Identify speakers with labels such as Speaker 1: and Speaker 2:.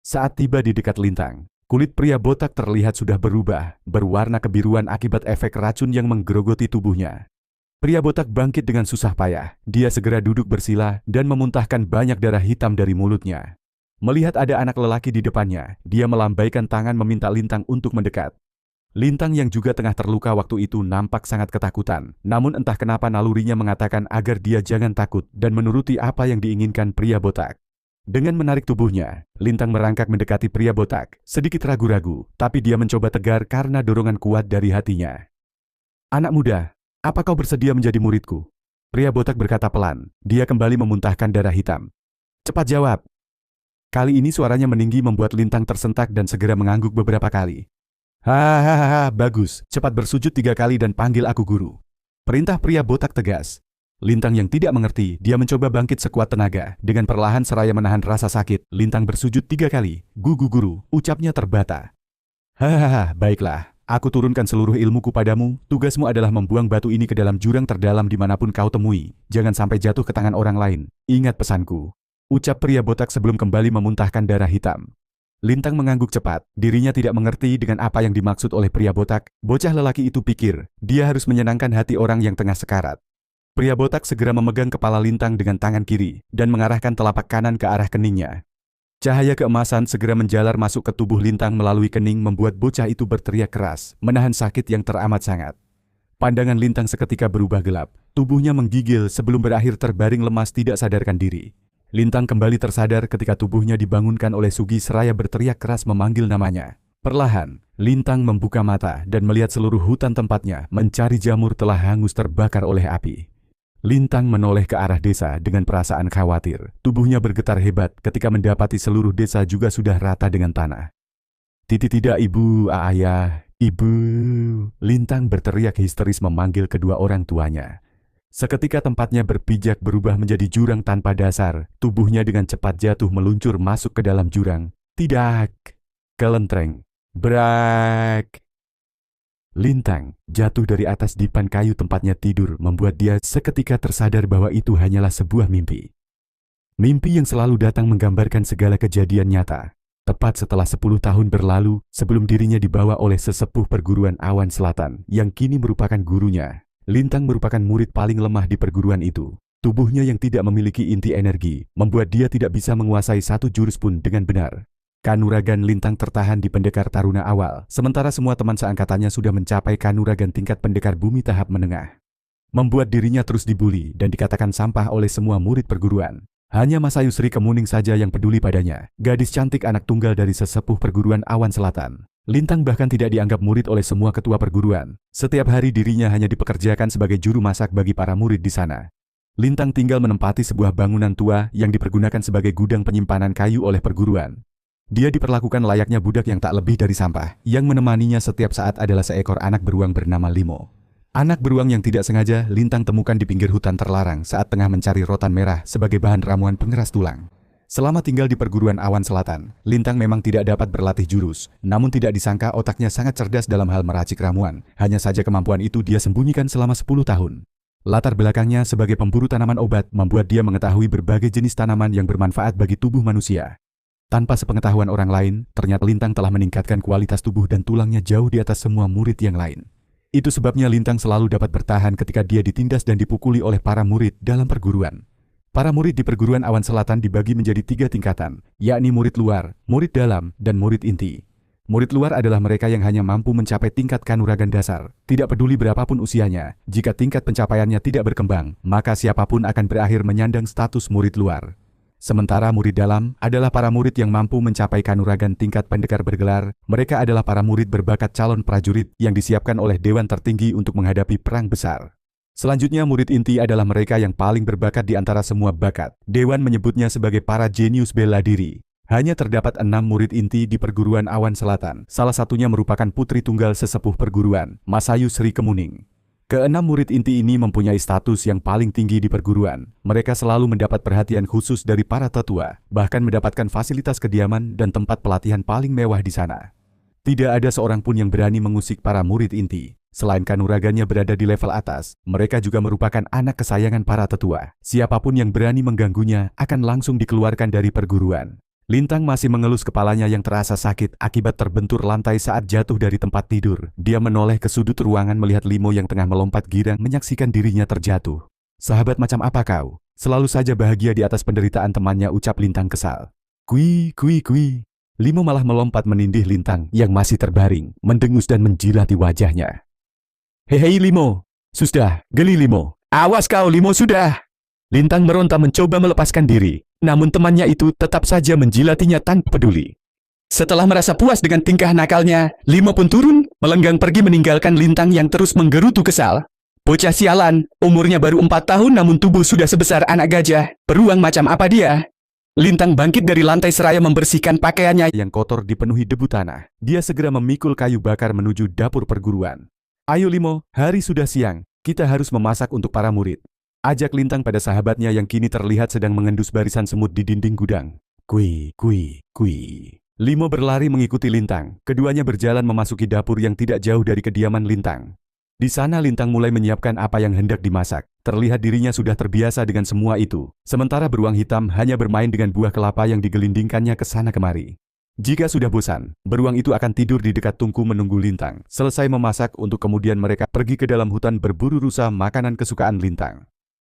Speaker 1: Saat tiba di dekat Lintang, kulit pria botak terlihat sudah berubah, berwarna kebiruan akibat efek racun yang menggerogoti tubuhnya. Pria botak bangkit dengan susah payah. Dia segera duduk bersila dan memuntahkan banyak darah hitam dari mulutnya. Melihat ada anak lelaki di depannya, dia melambaikan tangan meminta Lintang untuk mendekat. Lintang yang juga tengah terluka waktu itu nampak sangat ketakutan, namun entah kenapa nalurinya mengatakan agar dia jangan takut dan menuruti apa yang diinginkan pria botak. Dengan menarik tubuhnya, Lintang merangkak mendekati pria botak, sedikit ragu-ragu, tapi dia mencoba tegar karena dorongan kuat dari hatinya. "Anak muda, apa kau bersedia menjadi muridku?" Pria botak berkata pelan. Dia kembali memuntahkan darah hitam. "Cepat jawab." Kali ini suaranya meninggi membuat Lintang tersentak dan segera mengangguk beberapa kali. "Hahaha, bagus. Cepat bersujud 3 kali dan panggil aku guru." Perintah pria botak tegas. Lintang yang tidak mengerti, dia mencoba bangkit sekuat tenaga. Dengan perlahan seraya menahan rasa sakit, Lintang bersujud 3 kali. "Gugu guru," ucapnya terbata. "Hahaha, baiklah. Aku turunkan seluruh ilmuku padamu. Tugasmu adalah membuang batu ini ke dalam jurang terdalam dimanapun kau temui. Jangan sampai jatuh ke tangan orang lain. Ingat pesanku," ucap pria botak sebelum kembali memuntahkan darah hitam. Lintang mengangguk cepat. Dirinya tidak mengerti dengan apa yang dimaksud oleh pria botak. Bocah lelaki itu pikir, dia harus menyenangkan hati orang yang tengah sekarat. Pria botak segera memegang kepala Lintang dengan tangan kiri dan mengarahkan telapak kanan ke arah keningnya. Cahaya keemasan segera menjalar masuk ke tubuh Lintang melalui kening membuat bocah itu berteriak keras, menahan sakit yang teramat sangat. Pandangan Lintang seketika berubah gelap. Tubuhnya menggigil sebelum berakhir terbaring lemas tidak sadarkan diri. Lintang kembali tersadar ketika tubuhnya dibangunkan oleh Sugi seraya berteriak keras memanggil namanya. Perlahan, Lintang membuka mata dan melihat seluruh hutan tempatnya mencari jamur telah hangus terbakar oleh api. Lintang menoleh ke arah desa dengan perasaan khawatir. Tubuhnya bergetar hebat ketika mendapati seluruh desa juga sudah rata dengan tanah. "Tidak ibu, ayah, ibu." Lintang berteriak histeris memanggil kedua orang tuanya. Seketika tempatnya berpijak berubah menjadi jurang tanpa dasar. Tubuhnya dengan cepat jatuh meluncur masuk ke dalam jurang. Tidak! Kelentreng. Brak! Lintang jatuh dari atas dipan kayu tempatnya tidur membuat dia seketika tersadar bahwa itu hanyalah sebuah mimpi. Mimpi yang selalu datang menggambarkan segala kejadian nyata. Tepat setelah 10 tahun berlalu sebelum dirinya dibawa oleh sesepuh perguruan Awan Selatan yang kini merupakan gurunya. Lintang merupakan murid paling lemah di perguruan itu. Tubuhnya yang tidak memiliki inti energi membuat dia tidak bisa menguasai satu jurus pun dengan benar. Kanuragan Lintang tertahan di pendekar taruna awal, sementara semua teman seangkatannya sudah mencapai kanuragan tingkat pendekar bumi tahap menengah. Membuat dirinya terus dibuli dan dikatakan sampah oleh semua murid perguruan. Hanya Masayu Sri Kemuning saja yang peduli padanya, gadis cantik anak tunggal dari sesepuh perguruan Awan Selatan. Lintang bahkan tidak dianggap murid oleh semua ketua perguruan. Setiap hari dirinya hanya dipekerjakan sebagai juru masak bagi para murid di sana. Lintang tinggal menempati sebuah bangunan tua yang dipergunakan sebagai gudang penyimpanan kayu oleh perguruan. Dia diperlakukan layaknya budak yang tak lebih dari sampah. Yang menemaninya setiap saat adalah seekor anak beruang bernama Limo. Anak beruang yang tidak sengaja Lintang temukan di pinggir hutan terlarang saat tengah mencari rotan merah sebagai bahan ramuan pengeras tulang. Selama tinggal di perguruan Awan Selatan, Lintang memang tidak dapat berlatih jurus. Namun tidak disangka otaknya sangat cerdas dalam hal meracik ramuan. Hanya saja kemampuan itu dia sembunyikan selama 10 tahun. Latar belakangnya sebagai pemburu tanaman obat membuat dia mengetahui berbagai jenis tanaman yang bermanfaat bagi tubuh manusia. Tanpa sepengetahuan orang lain, ternyata Lintang telah meningkatkan kualitas tubuh dan tulangnya jauh di atas semua murid yang lain. Itu sebabnya Lintang selalu dapat bertahan ketika dia ditindas dan dipukuli oleh para murid dalam perguruan. Para murid di perguruan Awan Selatan dibagi menjadi 3 tingkatan, yakni murid luar, murid dalam, dan murid inti. Murid luar adalah mereka yang hanya mampu mencapai tingkat kanuragan dasar. Tidak peduli berapapun usianya, jika tingkat pencapaiannya tidak berkembang, maka siapapun akan berakhir menyandang status murid luar. Sementara murid dalam adalah para murid yang mampu mencapai kanuragan tingkat pendekar bergelar. Mereka adalah para murid berbakat calon prajurit yang disiapkan oleh dewan tertinggi untuk menghadapi perang besar. Selanjutnya murid inti adalah mereka yang paling berbakat di antara semua bakat. Dewan menyebutnya sebagai para jenius bela diri. Hanya terdapat 6 murid inti di perguruan Awan Selatan. Salah satunya merupakan putri tunggal sesepuh perguruan, Masayu Sri Kemuning. Keenam murid inti ini mempunyai status yang paling tinggi di perguruan. Mereka selalu mendapat perhatian khusus dari para tetua, bahkan mendapatkan fasilitas kediaman dan tempat pelatihan paling mewah di sana. Tidak ada seorang pun yang berani mengusik para murid inti. Selain kanuragannya berada di level atas, mereka juga merupakan anak kesayangan para tetua. Siapapun yang berani mengganggunya akan langsung dikeluarkan dari perguruan. Lintang masih mengelus kepalanya yang terasa sakit akibat terbentur lantai saat jatuh dari tempat tidur. Dia menoleh ke sudut ruangan melihat Limo yang tengah melompat girang menyaksikan dirinya terjatuh. Sahabat macam apa kau? Selalu saja bahagia di atas penderitaan temannya, ucap Lintang kesal. Kui. Limo malah melompat menindih Lintang yang masih terbaring, mendengus dan menjilati wajahnya. Hei Limo, sudah, geli Limo. Awas kau Limo, sudah. Lintang meronta mencoba melepaskan diri. Namun temannya itu tetap saja menjilatinya tanpa peduli. Setelah merasa puas dengan tingkah nakalnya, Limo pun turun, melenggang pergi meninggalkan Lintang yang terus menggerutu kesal. Bocah sialan, umurnya baru 4 tahun namun tubuh sudah sebesar anak gajah. Beruang macam apa dia? Lintang bangkit dari lantai seraya membersihkan pakaiannya yang kotor dipenuhi debu tanah. Dia segera memikul kayu bakar menuju dapur perguruan. Ayo Limo, hari sudah siang, kita harus memasak untuk para murid. Ajak Lintang pada sahabatnya yang kini terlihat sedang mengendus barisan semut di dinding gudang. Kui. Limo berlari mengikuti Lintang. Keduanya berjalan memasuki dapur yang tidak jauh dari kediaman Lintang. Di sana Lintang mulai menyiapkan apa yang hendak dimasak. Terlihat dirinya sudah terbiasa dengan semua itu. Sementara beruang hitam hanya bermain dengan buah kelapa yang digelindingkannya ke sana kemari. Jika sudah bosan, beruang itu akan tidur di dekat tungku menunggu Lintang selesai memasak untuk kemudian mereka pergi ke dalam hutan berburu rusa makanan kesukaan Lintang.